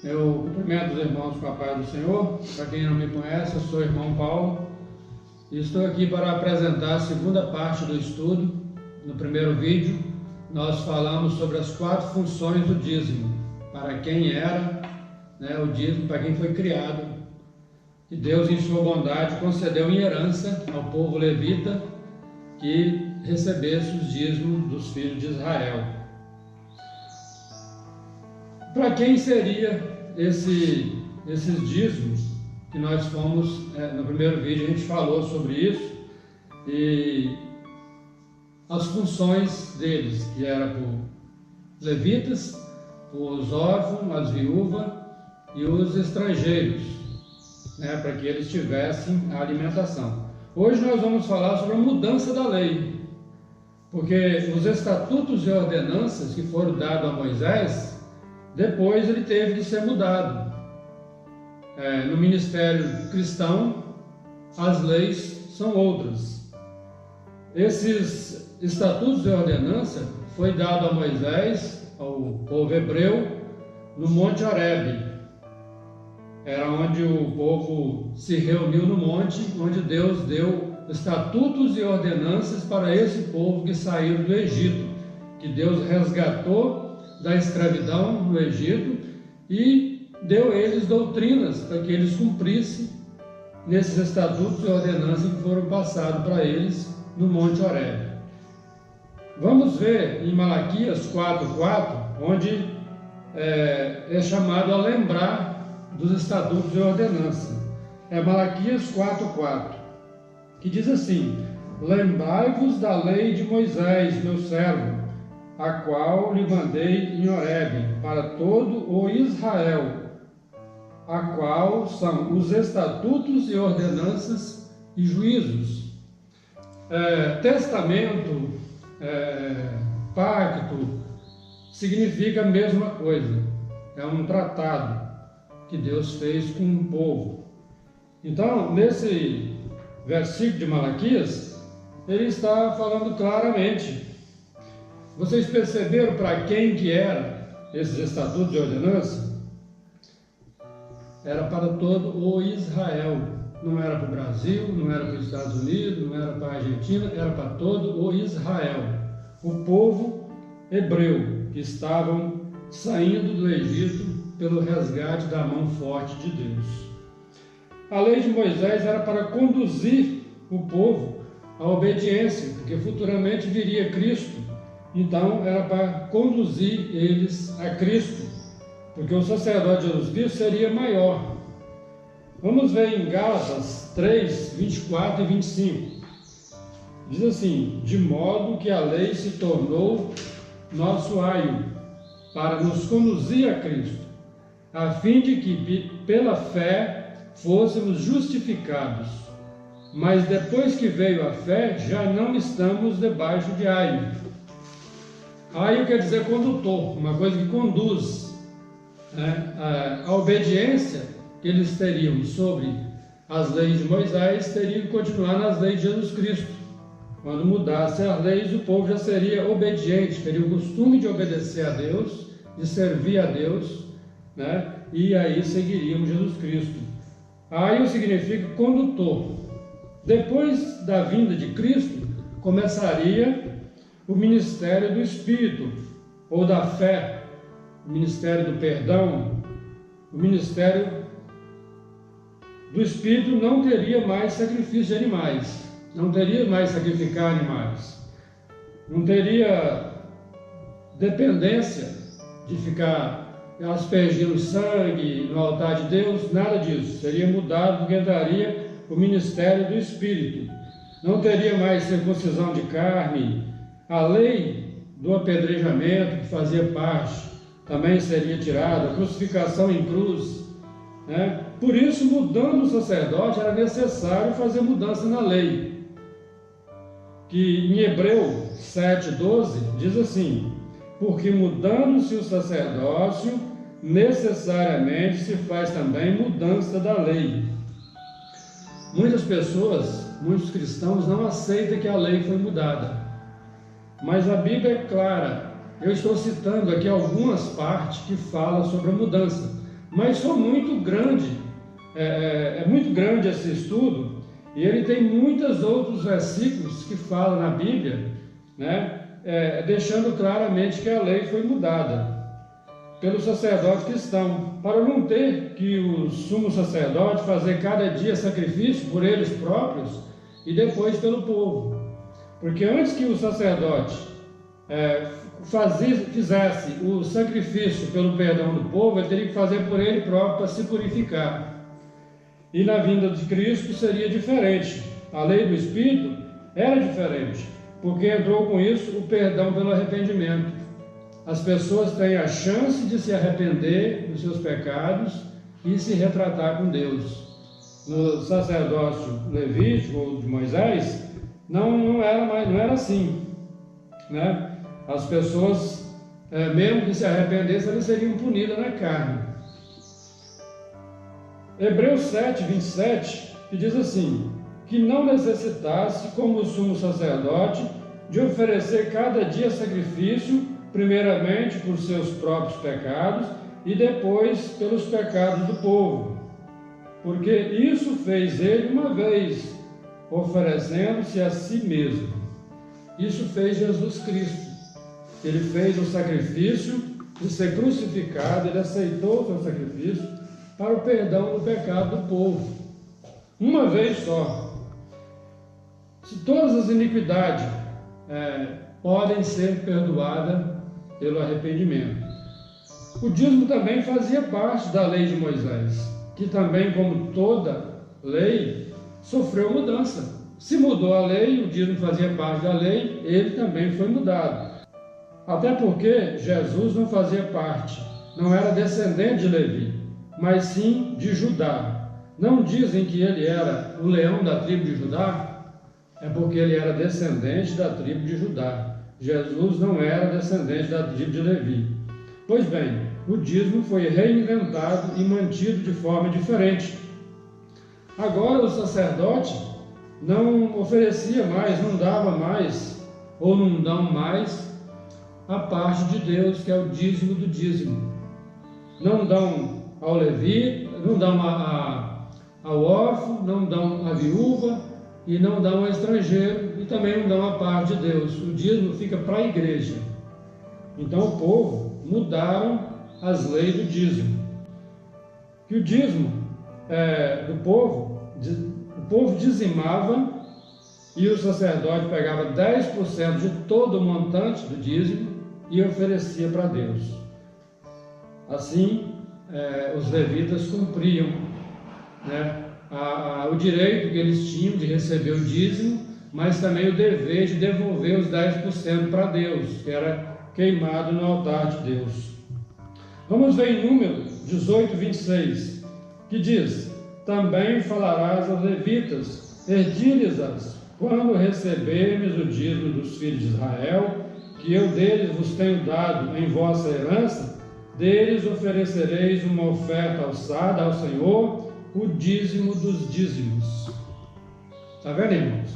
Eu cumprimento os irmãos com a paz do Senhor. Para quem não me conhece, eu sou o irmão Paulo e estou aqui para apresentar a segunda parte do estudo. No primeiro vídeo, nós falamos sobre as 4 funções do dízimo, para quem era, o dízimo, para quem foi criado. E Deus, em sua bondade, concedeu em herança ao povo levita que recebesse os dízimos dos filhos de Israel. Para quem seria esses dízimos que nós fomos, no primeiro vídeo a gente falou sobre isso, e as funções deles, que era por levitas, os órfãos, as viúvas e os estrangeiros, para que eles tivessem a alimentação. Hoje nós vamos falar sobre a mudança da lei, porque os estatutos e ordenanças que foram dados a Moisés, depois ele teve de ser mudado. No ministério cristão, as leis são outras. Esses estatutos e ordenanças foi dado a Moisés, ao povo hebreu, no Monte Horebe. Era onde o povo se reuniu no monte, onde Deus deu estatutos e ordenanças para esse povo que saiu do Egito, que Deus resgatou da escravidão no Egito e deu a eles doutrinas para que eles cumprissem nesses estatutos e ordenanças que foram passados para eles no Monte Horebe. Vamos ver em Malaquias 4:4, onde é chamado a lembrar dos estatutos e ordenanças. É Malaquias 4:4, que diz assim: lembrai-vos da lei de Moisés, meu servo, a qual lhe mandei em Horebe, para todo o Israel, a qual são os estatutos e ordenanças e juízos. Testamento, pacto, significa a mesma coisa. É um tratado que Deus fez com o povo. Então, nesse versículo de Malaquias, ele está falando claramente. Vocês perceberam para quem que eram esses estatutos e ordenanças? Era para todo o Israel. Não era para o Brasil, não era para os Estados Unidos, não era para a Argentina, era para todo o Israel. O povo hebreu que estavam saindo do Egito pelo resgate da mão forte de Deus. A lei de Moisés era para conduzir o povo à obediência, porque futuramente viria Cristo. Então era para conduzir eles a Cristo, porque o sacerdote Jesus Cristo seria maior. Vamos ver em Gálatas 3, 24 e 25. Diz assim: de modo que a lei se tornou nosso aio, para nos conduzir a Cristo, a fim de que pela fé fôssemos justificados. Mas depois que veio a fé, já não estamos debaixo de aio. Aio quer dizer condutor, uma coisa que conduz. A obediência que eles teriam sobre as leis de Moisés teria que continuar nas leis de Jesus Cristo. Quando mudasse as leis, o povo já seria obediente, teria o costume de obedecer a Deus, de servir a Deus, e aí seguiriam Jesus Cristo. Aio significa condutor. Depois da vinda de Cristo, começaria o ministério do Espírito, ou da fé, o ministério do perdão. O ministério do Espírito não teria mais sacrifício de animais, não teria mais sacrificar animais, não teria dependência de ficar aspergindo sangue no altar de Deus, nada disso. Seria mudado, porque entraria o ministério do Espírito. Não teria mais circuncisão de carne. A lei do apedrejamento, que fazia parte, também seria tirada, a crucificação em cruz. Por isso, mudando o sacerdote, era necessário fazer mudança na lei. Que em Hebreu 7:12 diz assim: porque mudando-se o sacerdócio, necessariamente se faz também mudança da lei. Muitas pessoas, muitos cristãos não aceitam que a lei foi mudada. Mas a Bíblia é clara. Eu estou citando aqui algumas partes que falam sobre a mudança. mas foi muito grande, é muito grande esse estudo, e ele tem muitos outros versículos que falam na Bíblia, né, deixando claramente que a lei foi mudada pelos sacerdotes cristãos, para não ter que o sumo sacerdote fazer cada dia sacrifício por eles próprios e depois pelo povo. Porque antes que o sacerdote fizesse o sacrifício pelo perdão do povo, ele teria que fazer por ele próprio para se purificar. E na vinda de Cristo seria diferente. A lei do Espírito era diferente, porque entrou com isso o perdão pelo arrependimento. As pessoas têm a chance de se arrepender dos seus pecados e se retratar com Deus. No sacerdócio levítico ou de Moisés, não era assim, né? As pessoas, mesmo que se arrependessem, elas seriam punidas na carne. Hebreus 7, 27, que diz assim: que não necessitasse, como o sumo sacerdote, de oferecer cada dia sacrifício, primeiramente por seus próprios pecados e depois pelos pecados do povo, porque isso fez ele uma vez, oferecendo-se a si mesmo. Isso fez Jesus Cristo. Ele fez o sacrifício de ser crucificado, ele aceitou o seu sacrifício para o perdão do pecado do povo, uma vez só. Se todas as iniquidades podem ser perdoadas pelo arrependimento. O dízimo também fazia parte da lei de Moisés, que também, como toda lei, sofreu mudança. Se mudou a lei, o dízimo fazia parte da lei, ele também foi mudado. Até porque Jesus não fazia parte, não era descendente de Levi, mas sim de Judá. Não dizem que ele era o leão da tribo de Judá? É porque ele era descendente da tribo de Judá. Jesus não era descendente da tribo de Levi. Pois bem, o dízimo foi reinventado e mantido de forma diferente. Agora o sacerdote não oferecia mais, não dava mais, ou não dão mais, a parte de Deus, que é o dízimo do dízimo. Não dão ao Levi, não dão ao órfão, não dão à viúva, e não dão ao estrangeiro, e também não dão a parte de Deus. O dízimo fica para a igreja. Então o povo mudaram as leis do dízimo. Que o dízimo do povo, o povo dizimava e o sacerdote pegava 10% de todo o montante do dízimo e oferecia para Deus. Assim, os levitas cumpriam, né, o direito que eles tinham de receber o dízimo, mas também o dever de devolver os 10% para Deus, que era queimado no altar de Deus. Vamos ver em Números 18, 26, que diz: também falarás aos levitas, erdi-lhes-as, quando receberdes o dízimo dos filhos de Israel, que eu deles vos tenho dado em vossa herança, deles oferecereis uma oferta alçada ao Senhor, o dízimo dos dízimos. Está vendo, irmãos?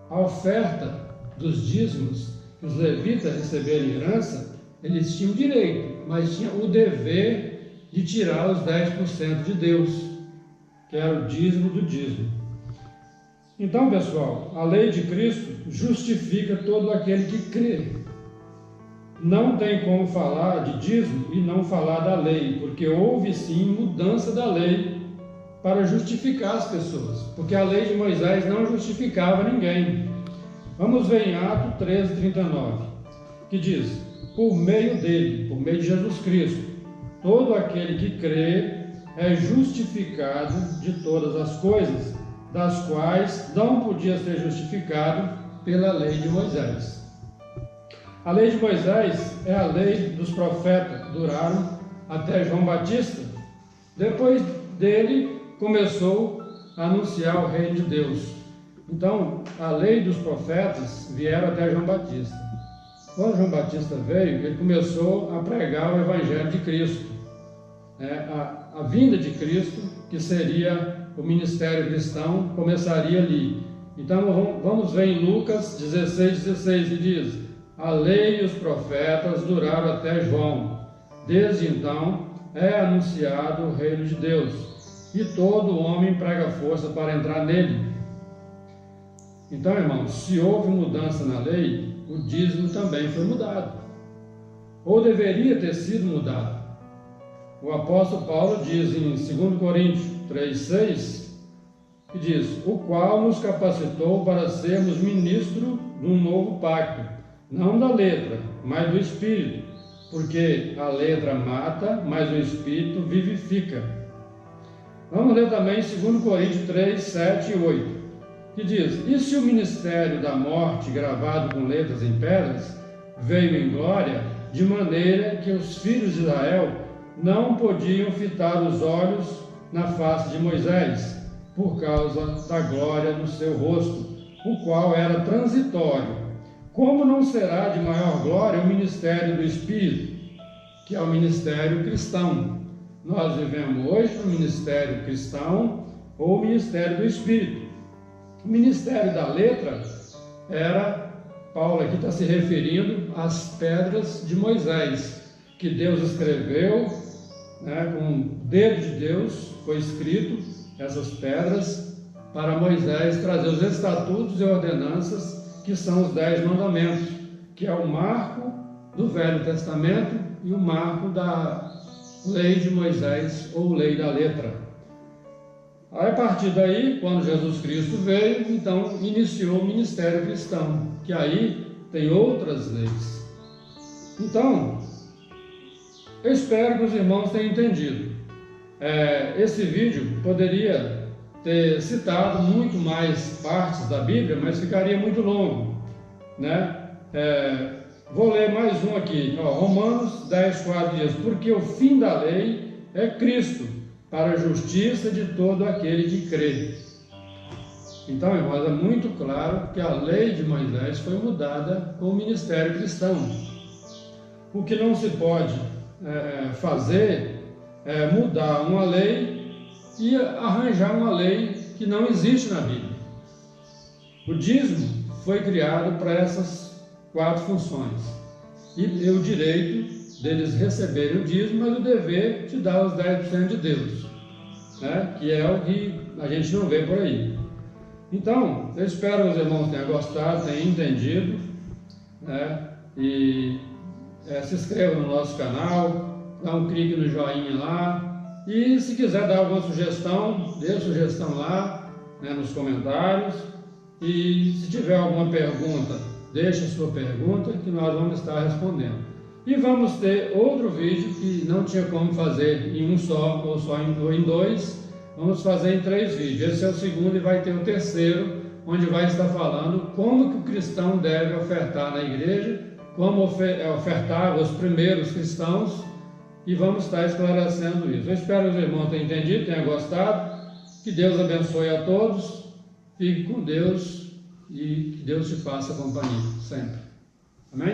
A oferta dos dízimos que os levitas receberam em herança, eles tinham direito, mas tinham o dever de tirar os 10% de Deus, que era o dízimo do dízimo. Então, pessoal, a lei de Cristo justifica todo aquele que crê. Não tem como falar de dízimo e não falar da lei, porque houve sim mudança da lei para justificar as pessoas, porque a lei de Moisés não justificava ninguém. Vamos ver em Atos 13, 39, que diz: por meio dele, por meio de Jesus Cristo, todo aquele que crê é justificado de todas as coisas, das quais não podia ser justificado pela lei de Moisés. A lei de Moisés é a lei dos profetas, duraram até João Batista. Depois dele começou a anunciar o reino de Deus. Então, a lei dos profetas vieram até João Batista. Quando João Batista veio, ele começou a pregar o Evangelho de Cristo, a vinda de Cristo, que seria o ministério cristão, começaria ali. Então, vamos ver em Lucas 16, 16, que diz: a lei e os profetas duraram até João. Desde então, é anunciado o reino de Deus, e todo homem emprega força para entrar nele. Então, irmãos, se houve mudança na lei, o dízimo também foi mudado, ou deveria ter sido mudado. O apóstolo Paulo diz em 2 Coríntios 3,6, que diz: o qual nos capacitou para sermos ministros de um novo pacto, não da letra, mas do Espírito, porque a letra mata, mas o Espírito vivifica. Vamos ler também 2 Coríntios 3, 7 e 8, que diz: e se o ministério da morte, gravado com letras em pedras, veio em glória, de maneira que os filhos de Israel não podiam fitar os olhos na face de Moisés, por causa da glória do seu rosto, o qual era transitório. Como não será de maior glória o ministério do Espírito, que é o ministério cristão? Nós vivemos hoje no ministério cristão ou ministério do Espírito. O ministério da letra era, Paulo aqui está se referindo às pedras de Moisés, que Deus escreveu, com o dedo de Deus, foi escrito essas pedras para Moisés trazer os estatutos e ordenanças, que são os 10 mandamentos, que é o marco do Velho Testamento e o marco da lei de Moisés, ou lei da letra. Aí, a partir daí, quando Jesus Cristo veio, então iniciou o ministério cristão, que aí tem outras leis. Então, eu espero que os irmãos tenham entendido. Esse vídeo poderia ter citado muito mais partes da Bíblia, mas ficaria muito longo, né? Vou ler mais um aqui, Romanos 10, 4 diz: porque o fim da lei é Cristo, para a justiça de todo aquele que crê. Então, irmãos, é muito claro que a lei de Moisés foi mudada com o ministério cristão. O que não se pode fazer é mudar uma lei e arranjar uma lei que não existe na Bíblia. O dízimo foi criado para essas 4 funções, e o direito deles receberem o dízimo, mas o dever de dar os 10% de Deus, que é o que a gente não vê por aí. Então, eu espero que os irmãos tenham gostado, tenham entendido, e se inscreva no nosso canal, dá um clique no joinha lá, e se quiser dar alguma sugestão, dê a sugestão lá, nos comentários, e se tiver alguma pergunta, deixe a sua pergunta, que nós vamos estar respondendo. E vamos ter outro vídeo que não tinha como fazer em um só, ou só em 2, vamos fazer em 3 vídeos. Esse é o segundo e vai ter o terceiro, onde vai estar falando como que o cristão deve ofertar na igreja, como ofertar os primeiros cristãos, e vamos estar esclarecendo isso. Eu espero que os irmãos tenham entendido, tenham gostado, que Deus abençoe a todos, fique com Deus e que Deus te faça companhia sempre. Amém?